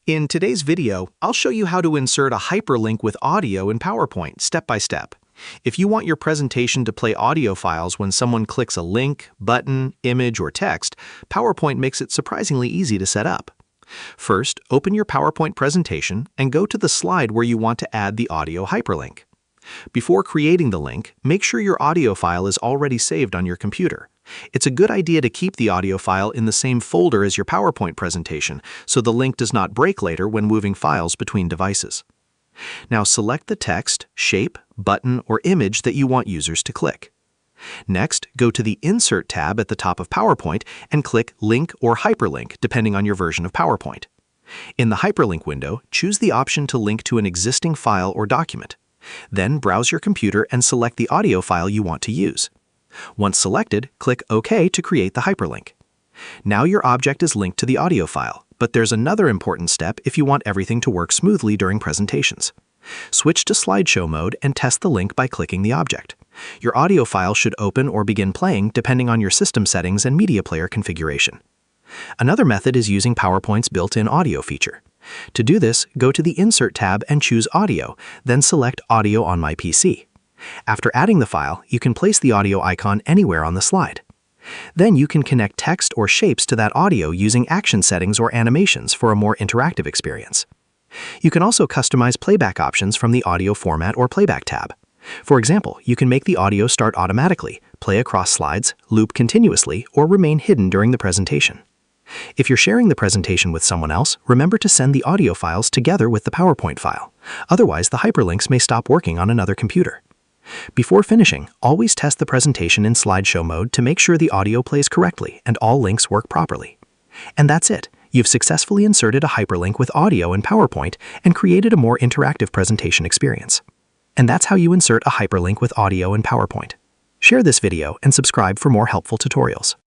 In today's video, I'll show you how to insert a hyperlink with audio in PowerPoint step by step. If you want your presentation to play audio files when someone clicks a link, button, image, or text, PowerPoint makes it surprisingly easy to set up. First, open your PowerPoint presentation and go to the slide where you want to add the audio hyperlink. Before creating the link, make sure your audio file is already saved on your computer. It's a good idea to keep the audio file in the same folder as your PowerPoint presentation, so the link does not break later when moving files between devices. Now select the text, shape, button, or image that you want users to click. Next, go to the Insert tab at the top of PowerPoint and click Link or Hyperlink, depending on your version of PowerPoint. In the Hyperlink window, choose the option to link to an existing file or document. Then browse your computer and select the audio file you want to use. Once selected, click OK to create the hyperlink. Now your object is linked to the audio file, but there's another important step if you want everything to work smoothly during presentations. Switch to slideshow mode and test the link by clicking the object. Your audio file should open or begin playing depending on your system settings and media player configuration. Another method is using PowerPoint's built-in audio feature. To do this, go to the Insert tab and choose Audio, then select Audio on my PC. After adding the file, you can place the audio icon anywhere on the slide. Then you can connect text or shapes to that audio using action settings or animations for a more interactive experience. You can also customize playback options from the Audio Format or Playback tab. For example, you can make the audio start automatically, play across slides, loop continuously, or remain hidden during the presentation. If you're sharing the presentation with someone else, remember to send the audio files together with the PowerPoint file. Otherwise, the hyperlinks may stop working on another computer. Before finishing, always test the presentation in slideshow mode to make sure the audio plays correctly and all links work properly. And that's it. You've successfully inserted a hyperlink with audio in PowerPoint and created a more interactive presentation experience. And that's how you insert a hyperlink with audio in PowerPoint. Share this video and subscribe for more helpful tutorials.